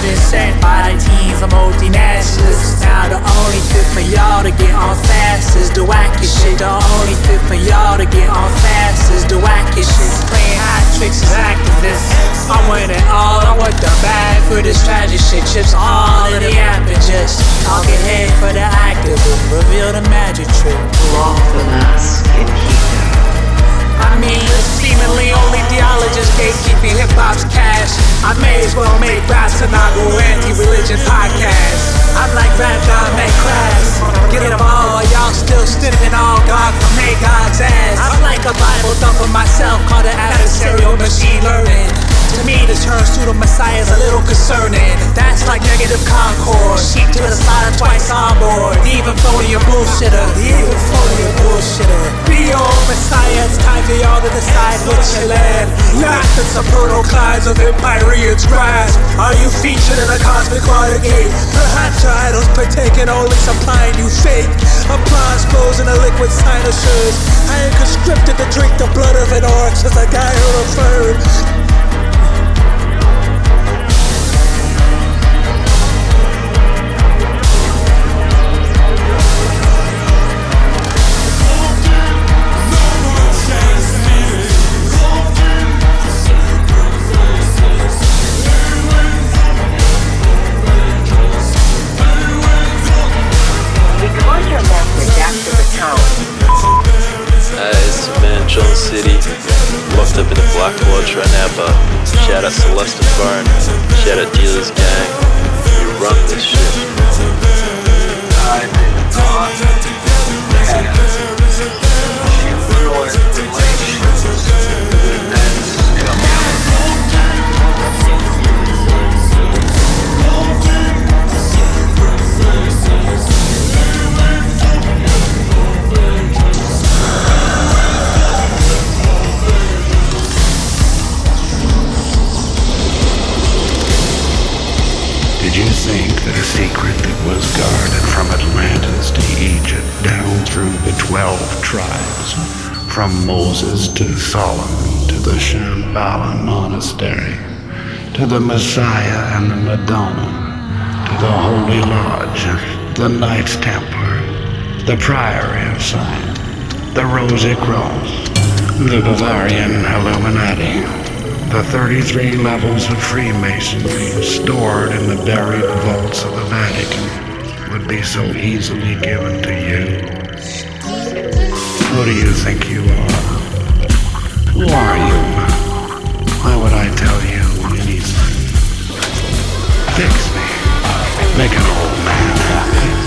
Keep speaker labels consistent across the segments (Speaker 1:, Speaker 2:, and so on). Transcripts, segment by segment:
Speaker 1: been sent by the teams of multinationals. Now the only fit for y'all to get on fast is the wackest shit. The only fit for y'all to get on fast is the wackest shit. Playing hot tricks as activists. I want it all, I want the bag for this tragic shit. Chips all of the app and just talking head for the activism. Reveal the magic trick.
Speaker 2: Walk the mask in heat.
Speaker 1: I mean, the seemingly only theologist gatekeeping hip-hop's cash. I may as well make raps and not go anti-religion podcast. I'm like rap God make class. Get it all, y'all still sniffing all God from make God's ass. I'm like a Bible thumper myself, called an adversarial machine learning. To me, the term pseudo-messiah is a little concerning. That's like negative concord. Sheep to the slaughter twice on board. The even phony bullshitter. Be your own messiah, it's time for y'all to decide which you land. You're after supernal clouds of Empyrean's grasp. Are you featured in a cosmic watergate? Perhaps your idols partaking only supplying you fake. Applause flows in a liquid sinuses. I am conscripted to drink the blood of an orc, says a guy who referred.
Speaker 3: City, locked up in the Black Lodge right now, but shout out Celestaphone, shout out Dealer's Gang, we run this shit.
Speaker 4: Did you think that a secret that was guarded from Atlantis to Egypt down through the 12 tribes, from Moses to Solomon to the Shambhala Monastery, to the Messiah and the Madonna, to the Holy Lodge, the Knights Templar, the Priory of Science, the Rosy Cross, the Bavarian Illuminati, the 33 levels of Freemasonry stored in the buried vaults of the Vatican would be so easily given to you? Who do you think you are? Who are you? Why would I tell you anything? Fix me. Make an old man happy.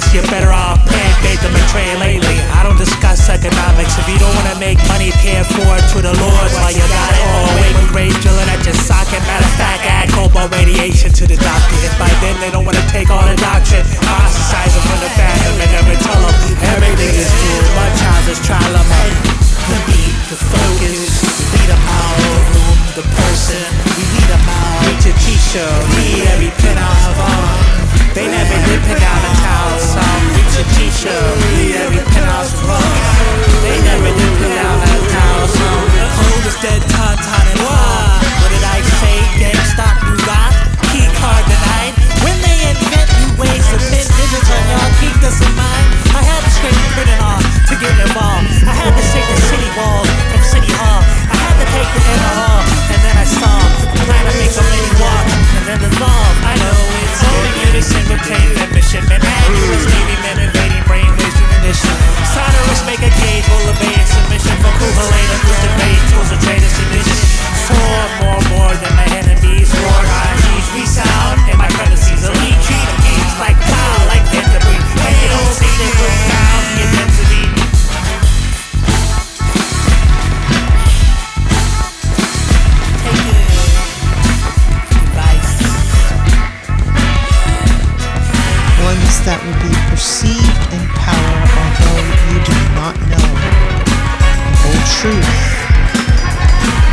Speaker 4: You're better off paying bait than betraying lately. I don't discuss economics. If you don't want to make money, pay it forward to the Lord while you got it. Or away with grades drilling at your socket. Matter of fact, add cobalt radiation to the doctor. If by then they don't want to take all the doctrine, ostracize them from the fandom and never tell them everything is cool. Much houses try to make the beat, the focus. We lead them out, room, the person. We lead them out. Read your t-shirt, read every pin I have on. They never did pin down a Taos Hum. Reach a t-shirt, read every penthouse run. They never did pin down a Taos Hum. Cold is dead, tauntaun and wah. What did I say? GameStop, you got key card denied. When they invent new ways to pin digits on y'all, keep this in mind. I had to scrape the printing off to get involved. I had to shake the city walls from City Hall. I had to take the inner hall, and then I saw the plan to make so many walk, and then dissolve. I know it's only unison with chain mission. Man, accurate Navy men invading brainwaves through munition. Sonorous make a cage full of bass and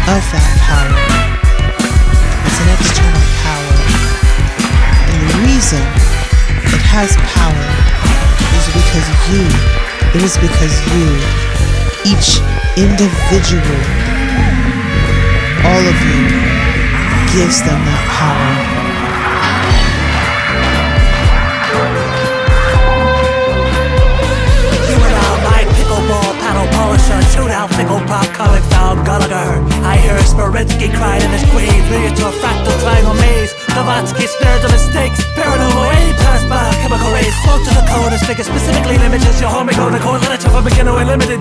Speaker 5: of that power. It's an external power. And the reason it has power is because you, each individual, all of you, gives them that power.
Speaker 4: Polisher, shootout, fickle pop, comic foul, Gallagher. I hear Spiritsky cried in his grave, leading to a fractal triangle maze. Blavatsky snared the mistakes, paranormal way passed by chemical rays. Float to the code as figure specifically limits your homogonical literature for beginner and limited.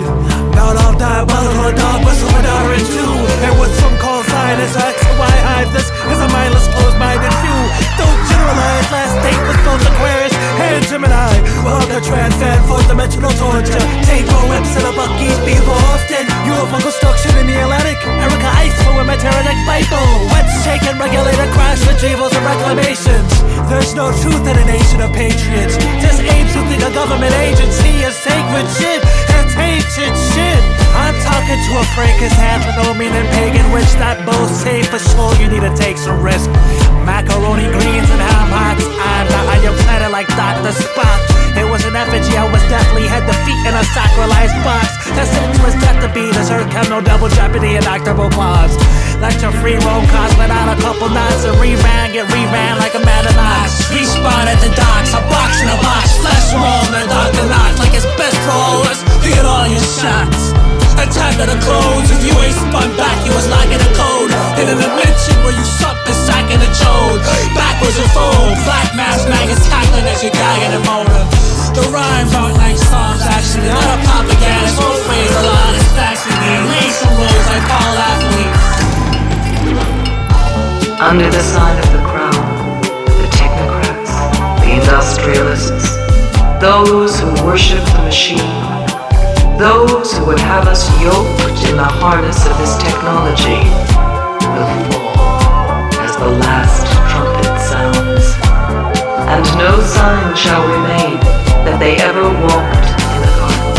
Speaker 4: Not all diabolical dog whistle with utterance too. And what some call science, X, Y, hive. This is a mindless, closed-minded few. Don't generalize, last state was both Aquarius and Gemini. Well, the trans fan, fourth-dimensional torture. Take more whips and a bucky's people often. UFO construction in the Atlantic. Erica Ice for a meteoritic Bible. Wet shaken, regulated crash retrievals and reclamations. There's no truth in a nation of patriots. Just apes who think a government agency is sacred shit. It's ancient shit. I'm talking to a Frankish antinomian pagan witch that boasts safe for sure. You need to take some risk. Macaroni greens and ham hocks. I'm not on your planet like Dr. Spock. It was an effigy, I was definitely head to feet in a sacralized box. That sentence was death to be, this earth kept no double jeopardy and octable clause. Let your free roam cause without a couple knots and get reran like a Madanox. Respawn at the docks, a box in a box, flesh roll the Dr. Knox. Like it's best for all of us to get all your shots. Attack of the clones, if you ain't spun back, you was locking a code. In a dimension where you suck the sack in the chode. Backwards and forward, black mask maggots tackling as you're gagging and moaning. The rhymes aren't like songs, actually, not a propaganda. It's whole phrase, a lot of stacks in the lace some roads like Paul Athlete.
Speaker 2: Under the sign of the crown, the technocrats, the industrialists, those who worship the machine, those who would have us yoked in the harness of this technology, will fall as the last trumpet sounds, and no sign shall remain that they ever walked in the garden.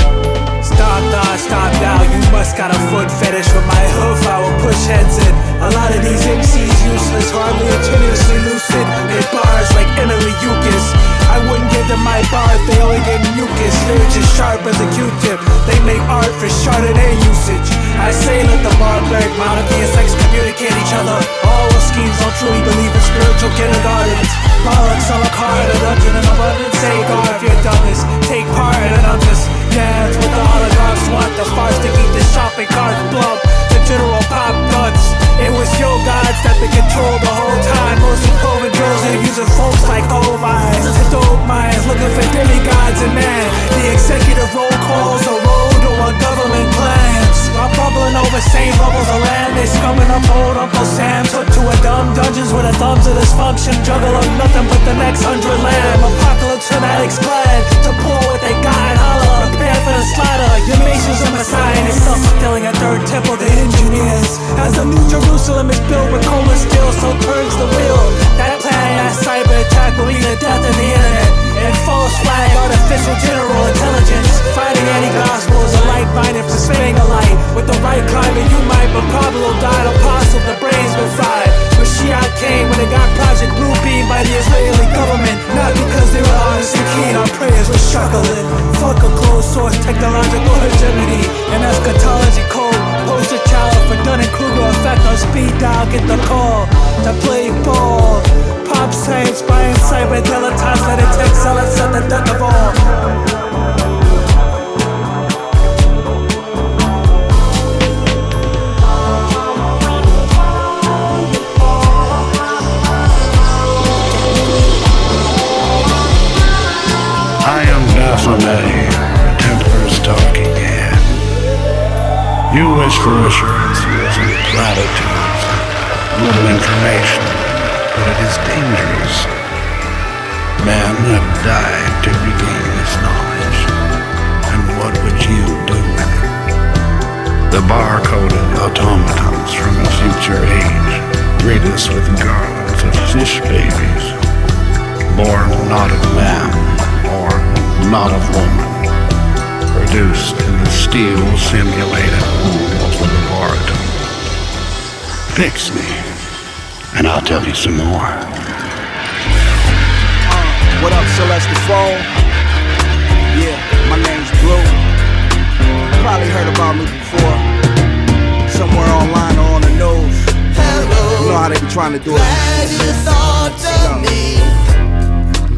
Speaker 4: Stop now, you must got a foot fetish with my hoof, I will push heads in. A lot of these MCs useless, hardly ingeniously lucid. They bars like Emily Eucas. I wouldn't give them my bar if they only get mucus. They're just sharp as a Q-tip. They make art for Chardonnay usage. I say let the barbaric monotheists excommunicate each other. All the schemes don't truly believe in spiritual kindergartens. Bollocks a la carte, a dungeon and abundance. Say God if you're dumbest, take part in an uncus. Yeah, it's what the oligarchs want. The farce to keep the shopping cart plump. The general pop guns. It was your gods that been controlled the whole time. Mostly COVID drills and using folks like old minds. Dope minds looking for demigods and man. The executive roll calls a road or government plans. I'm bubbling over same bubbles of land. They scumming up old Uncle Sam. Took to a dumb dungeons with a thumbs of dysfunction. Juggle of nothing but the next 100 lamb. Apocalypse fanatics glad to pour what they got and holler. Prepare for the slaughter. Your nation's a messiah and self-fulfilling a third temple to engineers. As the New Jerusalem is built with cola steel, so turns the wheel. That plan-ass cyber attack will be the death of the internet. And false flag artificial general intelligence. Fighting anti-gospels, a light-minded for spinning a light. With the right climate you might, but Pablo died apostle, the brain's been fried. Mashiach came when they got Project Blue Beam by the Israeli government. Not because they were honest and keen, our prayers were chuckling. Fuck a closed source technological hegemony and eschatology code. Poster child for Dunning-Kruger effect on speed dial, get the call to play ball. Pop science, buying cyber dilettantes, let it take zealots at the death of all.
Speaker 6: I am Baphomet, the Templar's talking head. You wish for assurances and platitudes, little information, but it is dangerous. Men have died to regain this knowledge, and what would you do? The bar-coded automatons from a future age greet us with garlands of fish babies, born not of man, or not of woman, produced in the steel simulated womb of the laboratory. Fix me, and I'll tell you some more.
Speaker 7: What up, Celestaphone? Yeah, my name's Blue. Probably heard about me before. Somewhere online or on the news.
Speaker 8: Hello.
Speaker 7: You know how they be trying to do it.
Speaker 8: Glad you thought of me,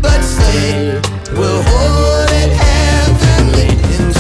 Speaker 8: but stay, we'll hold it heavenly in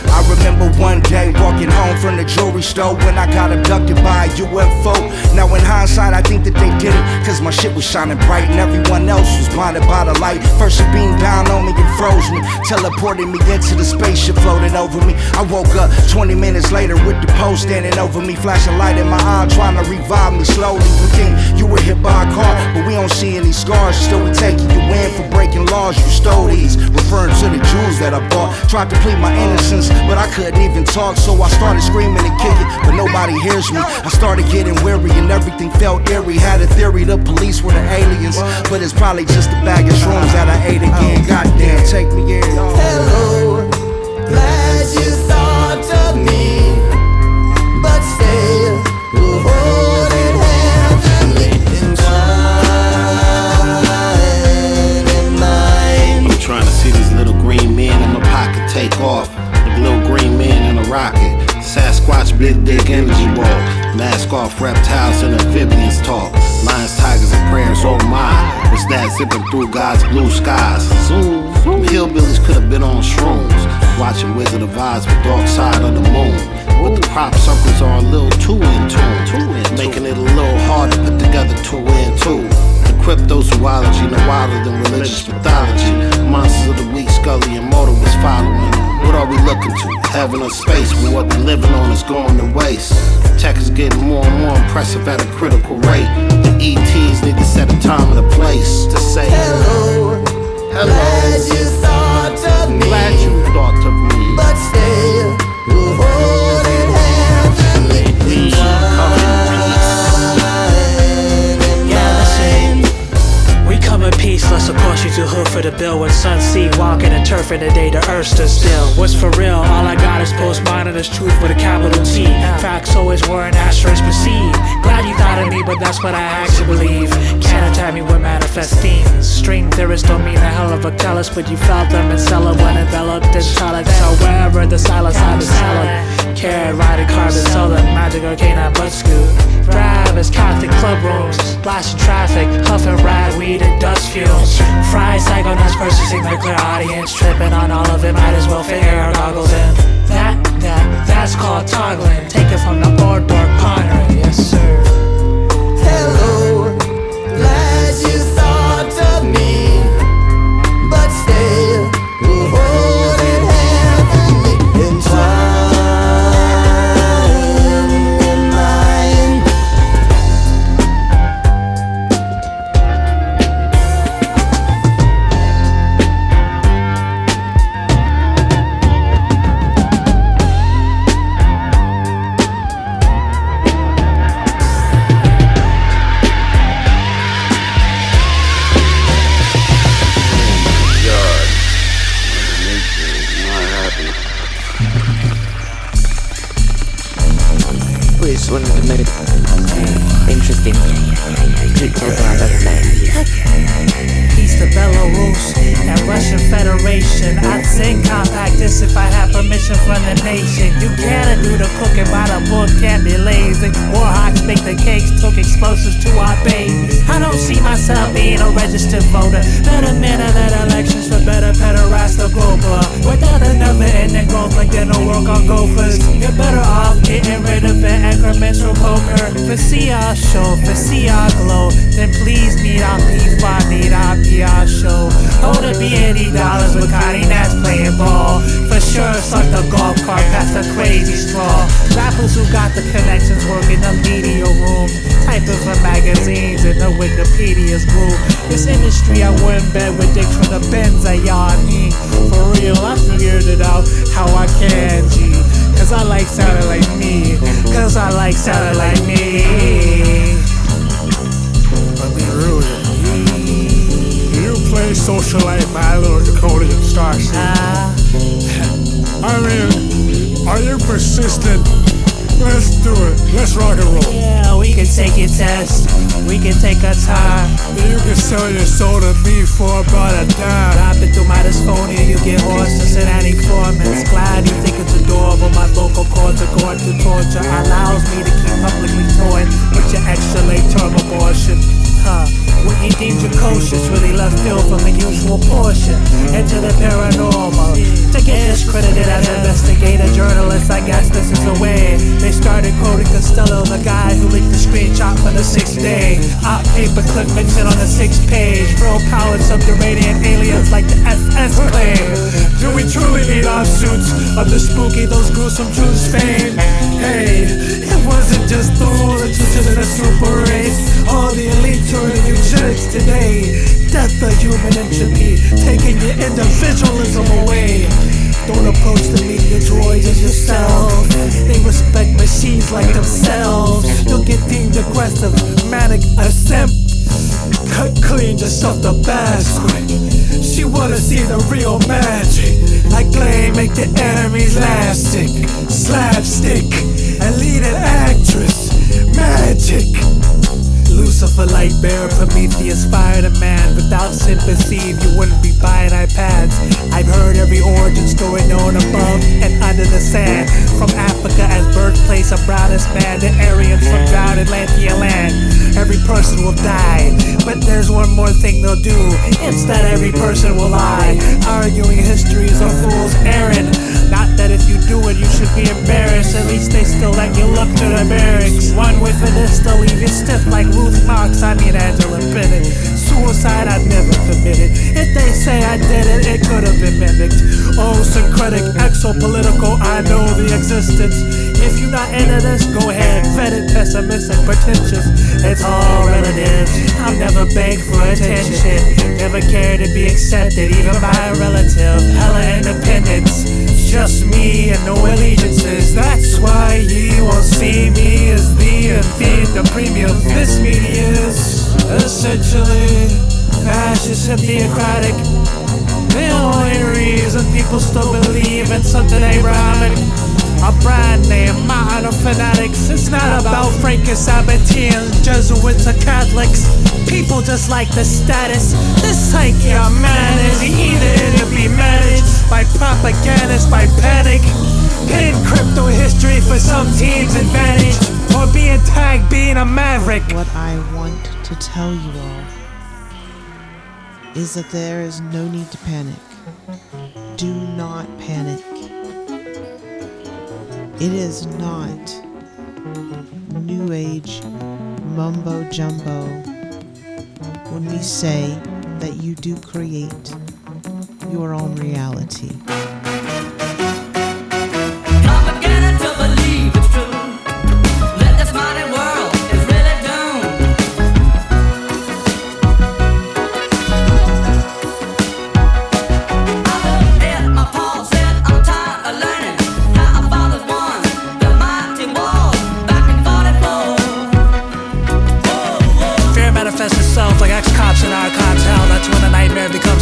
Speaker 7: I remember one day walking home from the jewelry store when I got abducted by a UFO. Now in hindsight I think that they did it cause my shit was shining bright and everyone else was blinded by the light. First it beamed down on me and froze me, teleported me into the spaceship floating over me. I woke up 20 minutes later with the pole standing over me, flashing light in my eye trying to revive me slowly. You think you were hit by a car, but we don't see any scars. Still we taking you in for breaking laws. You stole these, referring to the jewels that I bought. Tried to plead my innocence, but I couldn't even talk, so I started screaming and kicking, but nobody hears me. I started getting weary and everything felt eerie. Had a theory the police were the aliens, but it's probably just a bag of shrooms that I ate again. Goddamn, take me in.
Speaker 8: Hello, glad you thought of me, but still we'll hold it heavenly in mind.
Speaker 9: I'm trying to see these little green men in my pocket take off. The little green man in a rocket. Sasquatch, big dick energy ball. Mask off, reptiles and amphibians talk. Lions, tigers, and prayers, oh my. What's that zipping through God's blue skies? Zoom. Them hillbillies could have been on shrooms, watching Wizard of Oz with Dark Side of the Moon. But the crop circles are a little too in tune, making it a little hard to put together two and two. The cryptozoology, no wilder than religious mythology. Monsters of the week, Scully and Motor was following. What are we looking to? Heaven or space, but what we're living on is going to waste. Tech is getting more and more impressive at a critical rate. The ETs need to set a time and a place to say
Speaker 8: hello. Glad you thought of me.
Speaker 9: Glad you thought of me.
Speaker 8: But still, we'll hold it heavenly in
Speaker 4: We come in peace, less of course you too hood for the bill. When sun see walking and turf in the day, the earth stood still. What's for real? All I got is postmodernist truth with a capital T. Facts always were an asterisk proceed. Glad you thought of me, but that's what I actually believe. Can't attack me with manifest themes. String theorists don't mean a hell of a callous, but you felt them and sell it when enveloped in solid. So wherever the silence I was selling. Carrot riding carbon solar, magic arcane I butt scoot. Drive as Catholic club rooms, blasting traffic, huffing rag weed and dust fumes. Fried psycho nuts purchasing their clear audience, tripping on all of it, might as well fit air goggles in. That's called toggling, take it from the board door pondering, yes sir.
Speaker 8: hello, glad you thought of me, but still we'll hold it heavenly in time.
Speaker 10: It's one of the most interesting pictures I've ever made.
Speaker 4: Peace to Belarus and Russian Federation. I'd sing compact this if I had permission from the nation. You gotta do the cooking by the book, can't be lazy. Warhawks make the cakes, took explosives to our babies. I don't see myself being a registered voter. Better minute at elections for better pederasta global. Without a never-ending growth like there no work on gophers. You're better off getting rid of it incremental poker. For see our show, for see our glow, then please need our P5, need our PR show. Hold it be $80 with Connie Nash playing ball. For sure, suck the golf cart past the crazy straw. Rappers who got the connections work in the media room, typing for magazines in the Wikipedia's group. This industry I wouldn't bet with dicks from the Benz I mean. For real, I figured it out how I can, G. Cause I like sounding like me. Cause I like sounding like me.
Speaker 11: I mean, really, you play socialite by little Draconian Starseed. I mean, are Are you persistent? Let's do it. Let's rock and roll.
Speaker 4: Yeah, we can take your test. We can take our time.
Speaker 11: You can sell your soul to me for about a dime.
Speaker 4: Drop it through my dysphonia, you get horses and anti-formants. Glad you think it's adorable. My vocal cords are going through torture. Allows me to keep publicly toying with your extra late term abortion. What you deem precocious really left field from the usual portion. Into the paranormal. To get discredited as investigator journalist, I guess this is the way. They started quoting Costello, the guy who leaked the screenshot for the 6th day. Op paperclip mentioned on the 6th page. Real-powered subterranean aliens like the SS claim.
Speaker 11: Do we truly need offshoots of the spooky, those gruesome truths fame? Hey, it wasn't just fools interested in a super race. All the elite turn to eugenics today. Death of human entropy, taking your individualism away. Don't approach the media droids as yourself. They respect machines like themselves. You'll get deemed aggressive, manic, a simp. Cut clean, just stuff the bags quick. She wanna see the real magic. Like Clay, make the enemies laugh sick. Slapstick, a leading actress. Magic. Lucifer, light bearer, Prometheus, Spider-Man. Without sin perceived, you wouldn't be buying iPads. I've heard every origin story known above and under the sand. From Africa as birthplace of brownest man to Aryans from drowned Atlantean land. Every person will die, but there's one more thing they'll do. It's that every person will lie. Arguing history is a fool's errand. Not that if you do it, you should be embarrassed. At least they still let you look to the barracks. One whiff of this, they'll leave you stiff like Ruth Marx, Angela Bennett. Suicide I never committed. If they say I did it, it could have been mimicked. Oh, syncretic, exopolitical, I know the existence. If you're not into this, go ahead, vet it, pessimistic, pretentious. It's all relative. I've never begged for attention. Never cared to be accepted, even by a relative. Hella independence. Just me and no allegiances. That's why ye won't see me as the feed the premium. This media is essentially fascist and theocratic. The only reason people still believe in something Abrahamic, a brand name, mine of fanatics. It's not about Franco-Sabbateans, Jesuits or Catholics. People just like the status. The psyche of man is either to be managed by propagandists, by panic. Pin crypto history for some team's advantage, or being tagged being a maverick.
Speaker 5: What I want to tell you all is that there is no need to panic. Do not panic. It is not New Age mumbo jumbo when we say that you do create your own reality.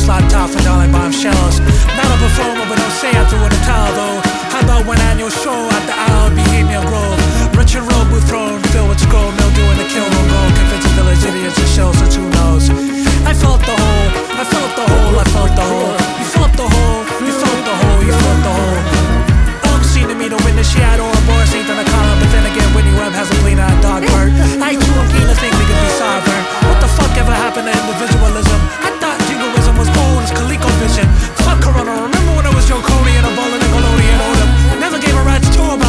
Speaker 4: Slopped off and all like bombshells. Not a performer, but don't say I threw in the towel though. How about one annual show at the Isle Behavior Grove? Richard Road with throne, filled with scroll, mildew in the kill room gold. Convincing village idiots and shells, so who knows? I felt the hole, I felt the hole, I felt the hole. You felt the hole, you felt the hole, you felt the hole. Seen to me to witness shadow or boy ain't in the column, but then again Whitney Webb has a clean eye dog bird. I too am keen to think we could be sovereign. What the fuck ever happened to individualism? I thought jingoism was old as ColecoVision. Fuck Corona, remember when it was Joe Cody and a bowl of Nickelodeon Odom? Never gave a rat's tour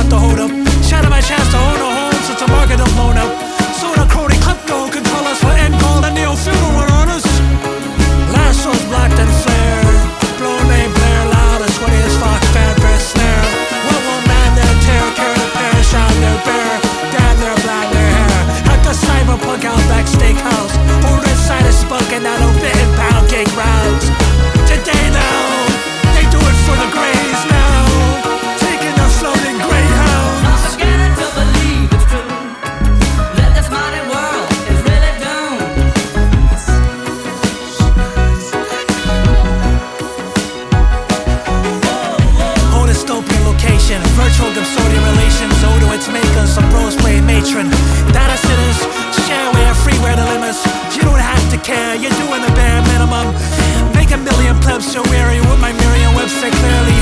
Speaker 4: patron. Data centers, shareware, freeware dilemmas. You don't have to care, you're doing the bare minimum. Make a million plebs so weary with my Merriam-Webster clearly.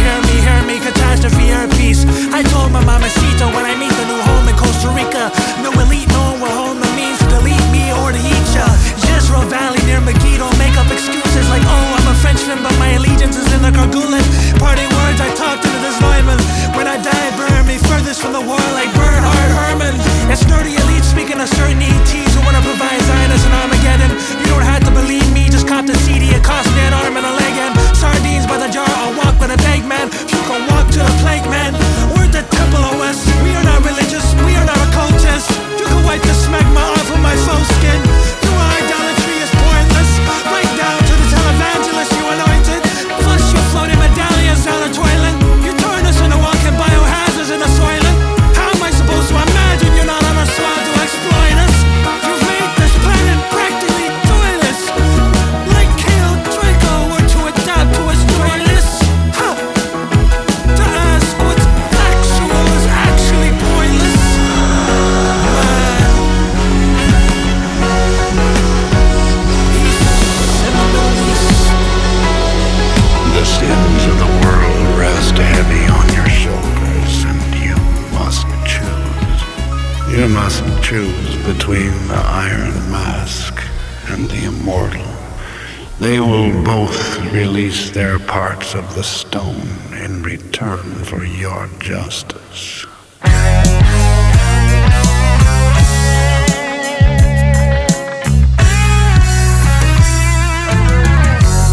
Speaker 4: Hear me, catastrophe, air peace. I told my mamacita when I meet the new home in Costa Rica, no elite, no one will home the means to delete me or to eat ya. Jezreel Valley near Megiddo, make up excuses like, oh, I'm a Frenchman, but my allegiance is in the Gargulin. Parting words I talked into this Neumann. When I die, burn me furthest from the war like Bernhard Herrmann. It's nerdy elite speaking of certain ETs who wanna provide Zionists and Armageddon. You don't have to believe me, just cop the CD. It cost me an arm and a leg and sardines by the jar. I'll walk with a bag man. You can walk to the plague man. We're the Temple of West. We are not religious. We are not occultists. You can wipe the smegma off of my faux skin. Your idolatry is pointless. Right down to the televangelist you anointed. Plus you floating medallions down the toilet. You turn us into walking biohazards in the soilet. How am I supposed to imagine you're not on our squad to exploit us? You've made this planet practically toilets. Like Chaenodraco were to adapt to its toilets. Huh. To ask what's actual is actually pointless. Man.
Speaker 6: The sins of the world rest heavy on your shoulders, and you must choose. You mustn't choose between the Iron Mask and the Immortal. They will both release their parts of the stone in return for your justice.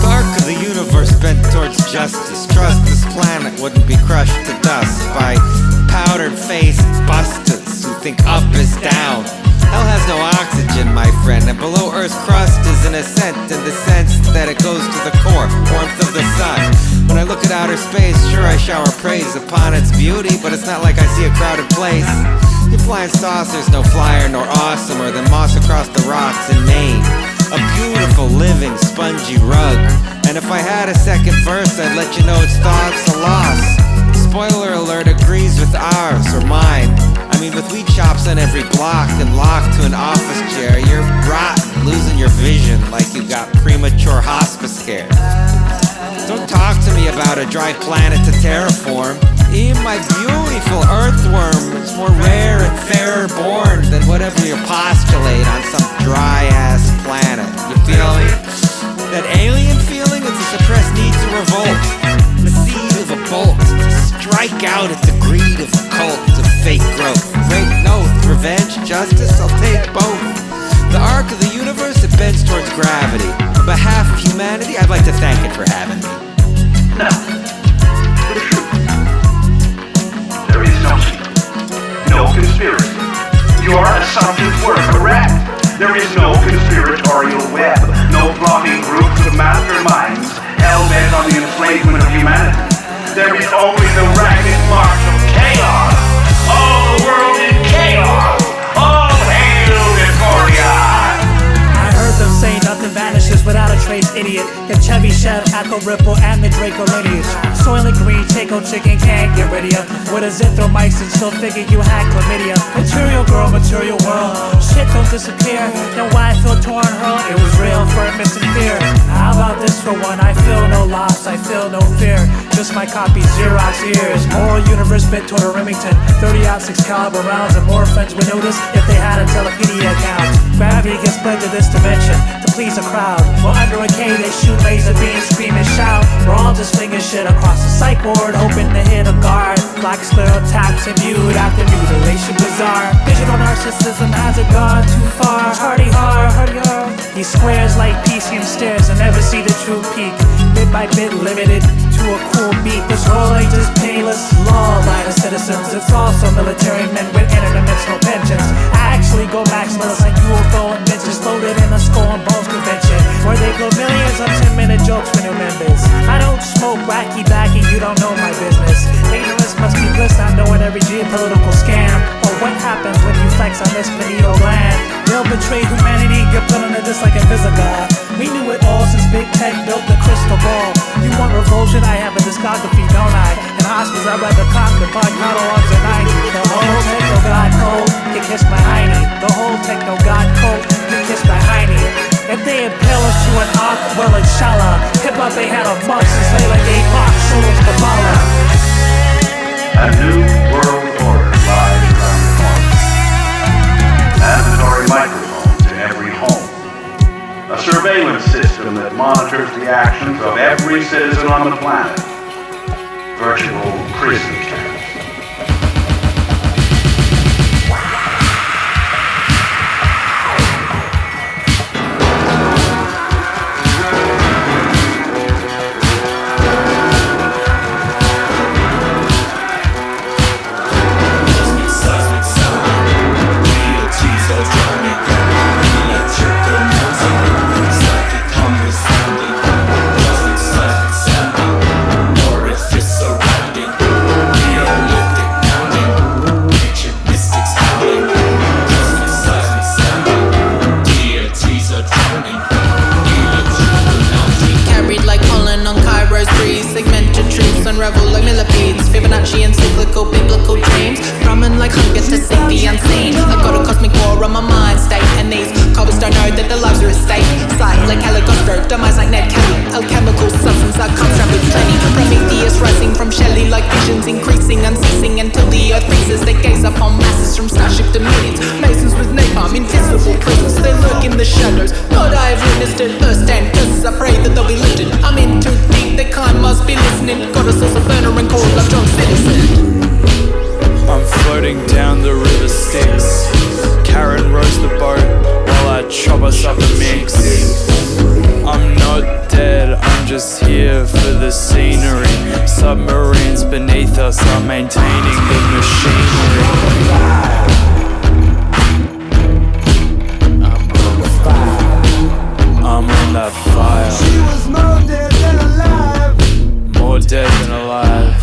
Speaker 12: Arc of the universe bent towards justice. Trust this planet wouldn't be crushed to dust by powdered faced bastards who think up is down. Hell has no oxygen, my friend, and below Earth's crust is an ascent in the sense that it goes to the core, warmth of the sun. When I look at outer space, sure I shower praise upon its beauty, but it's not like I see a crowded place. Your flying saucer's no flyer nor awesomer than moss across the rocks in Maine. A beautiful, living, spongy rug. And if I had a second verse, I'd let you know its thoughts are lost. Spoiler alert agrees with ours or mine. I mean, with weed shops on every block and locked to an office chair, you're rotten, losing your vision like you got premature hospice care. Don't talk to me about a dry planet to terraform. Even my beautiful earthworm is more rare and fairer born than whatever you postulate on some dry-ass planet. You feel me? That alien feeling, it's a suppressed need to revolt. The seed of a bolt, to strike out at the greed of a cult of fake growth. Great note, revenge, justice, I'll take both. The arc of the universe, it bends towards gravity. On behalf of humanity, I'd like to thank it for having me.
Speaker 13: Now, for the truth. There is no secret, no conspiracy. Your assumptions were correct. There is no conspiratorial web, no plotting groups of masterminds hell-bent on the enslavement of humanity. There is only the ragged march of chaos. All the world in chaos. All hail Discordia!
Speaker 4: I heard them say nothing vanishes without a trace, idiot. The Chevy Chef, Echo Ripple, and the Draco lineage. Soylent Green, Chaco Chicken can't get rid of ya. With azithromycin, still figure you had chlamydia. Material girl, material world. Shit don't disappear. Then why I feel torn, hurled? It was real for a missing fear. How about this for one? I feel no loss, I feel no fear. Just my copy, Xerox ears. Moral universe bent toward a Remington. 30-06 caliber rounds, and more friends would notice if they had a Telepedia account. Gravity gets spread to this dimension to please a crowd. While under a K they shoot laser beams, scream and shout. We're all just flinging shit across the psych ward, hoping to hit a guard. Black scleral taps imbued after mutilation bizarre. Digital narcissism hasn't gone too far. Hardy hard. He squares like PCM stairs and never see the true peak. Bit by bit limited to a cool beat. This role ain't just painless, law-abiding citizens. It's also military men with interdimensional pensions. I actually go maximalist like UFO and bitches loaded in a skull and bones convention, where they blow millions on 10-minute jokes for new members. I don't smoke wacky backy, you don't know my business. Ignorance must be bliss, not knowing every geopolitical scam, or what happens when you flex on this pineal gland. They'll betray humanity, get put on a disc like a Visigoth. We knew it all since Big Tech built the crystal ball. You want revulsion? I have a discography, don't I? In hospice, I'd rather cop the pod catalogs at 90. The whole techno god code can kiss my hiney. The whole techno god code can kiss my hiney. If they impale us to an ark, well inshallah. Hip-hop they had a monks and slay like they mock souls Kabbalah.
Speaker 13: A new world order lies around the corner. Mandatory microphones in every home. A surveillance system that monitors the actions of every citizen on the planet. Virtual prison camps.
Speaker 14: Unravel like millipedes, Fibonacci and cyclical biblical dreams, drumming like hunger to seek the unseen. I've got a cosmic war on my mind state, and these cobbers don't know that their lives are at stake. Sight like Caligostro, demise like Ned Kelly, alchemical substance like construct with plenty. Prometheus rising from Shelley like visions increasing, unceasing until the earth freezes. They gaze upon masses from starship dominions, masons with napalm, invisible prisons. They lurk in the shadows. God, I have witnessed it firsthand, cause I pray that they'll be lifted. I'm in too deep, they climb, must be listening. Got a source of burner and cold like John Citizen.
Speaker 15: I'm floating down the river Styx. Karen rows the boat while I chop us up a mix. I'm not dead, I'm just here for the scenery. Submarines beneath us are maintaining the machinery. I'm on that fire.
Speaker 11: She was more dead than alive.
Speaker 15: More dead than alive.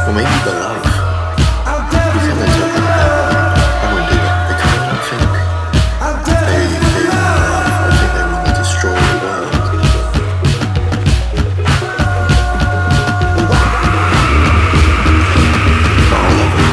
Speaker 16: Or maybe the love. We can let it happen. I won't do it because I don't think they love. I think they want to destroy the world. But I'll love them.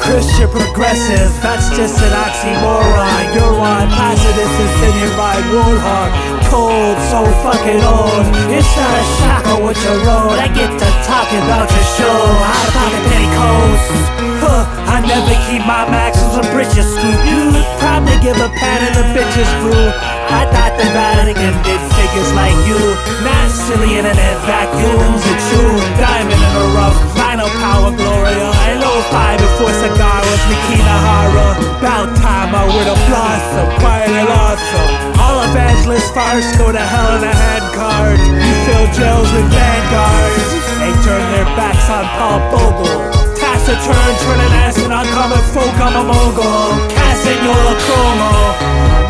Speaker 4: Christian progressive, that's just an oxymoron. You're on positive infinite right warthog. Cold, so fucking old. It's not a shocker what you wrote. I get to talking about your show. Hot pocket petticoats. I never keep my maxes on britches scoop. You'd probably give a pat in the bitches group. I thought the Vatican did figures like you. Not silly internet vacuums and true. Diamond in the rough, vinyl power Gloria. And lo-fi before cigar was Nikita Hara. About time I would've blossomed, quiet and awesome. All evangelists first go to hell in a handcart. You fill jails with vanguards. They turn their backs on Paul Bogle. Task a turn an ass and uncommon folk, I'm a mogul. Casting your chromo.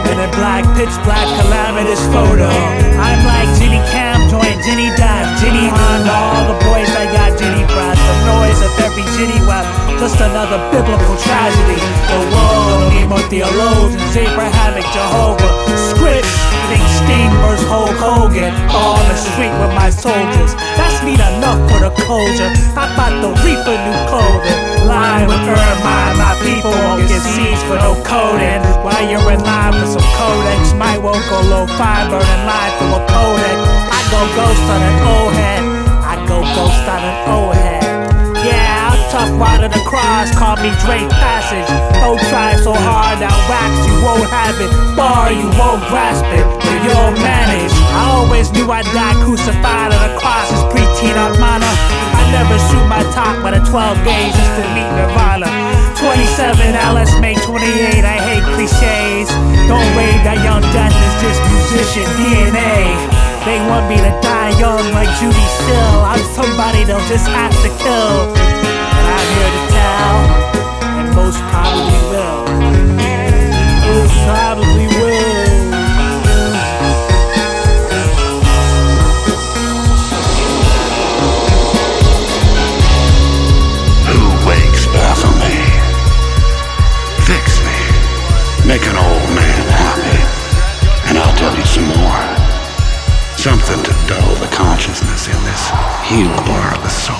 Speaker 4: Men in black, pitch black, calamitous photo. I'm like Ginny Camp, join Ginny Dive, Ginny Honda. All the boys I got Ginny breath. The noise of every Ginny wept. Just another biblical tragedy. The world need more theologians. Abrahamic Jehovah. Script, think Sting vs. Hulk Hogan. On the street with my soldiers. That's neat enough for the culture. I'm about to reap a new clothing. Line with Ermine, my people won't get seized for no coding. While you're in line for some codex, might won't go low-fi, burning line through a codec. I go ghost on an old head. I go ghost on an old head. Yeah, I'm tough riding the cross, call me Drake Passage. Don't try so hard, now wax you won't have it. Bar you won't grasp it, but you'll manage. I always knew I'd die crucified on the cross as preteen on mana. I never shoot my top by the 12 gauge just to meet Nirvana. 27, now let's make 28, I hate cliche. believe that young death is just musician DNA. They want me to die young like Judy Still. I'm somebody they'll just have to kill. And I'm here to tell, and most probably will. Most probably will.
Speaker 6: Who wakes Baphomet? Fix me. Make an old man happy. And I'll tell you some more. Something to dull the consciousness in this heel bar of the soul.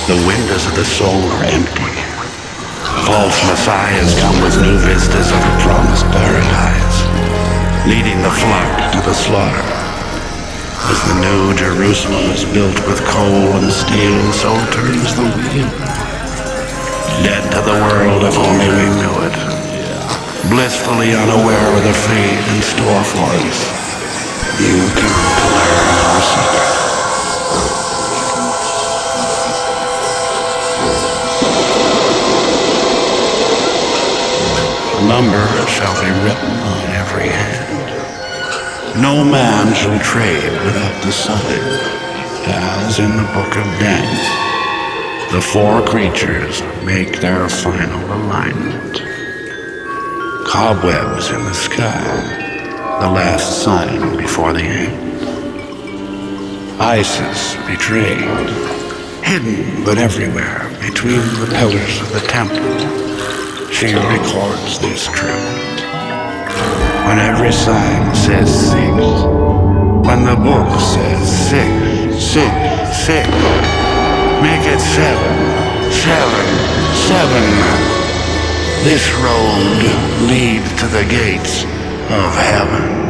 Speaker 6: The windows of the soul are empty. False messiahs come with new vistas of a promised paradise, leading the flock to the slaughter. As the new Jerusalem is built with coal and steel, so turns the wheel. Dead to the world if only we knew it. Blissfully unaware of the fate in store for us. You come to learn our secret. A number shall be written on every hand. No man shall trade without the sign, as in the book of Daniel. The four creatures make their final alignment. Cobwebs in the sky, the last sign before the end. Ayys betrayed, hidden but everywhere between the pillars of the temple. She records this truth. When every sign says 6, when the book says 6, 6, 6, make it 7, 7, 7. This road leads to the gates of heaven.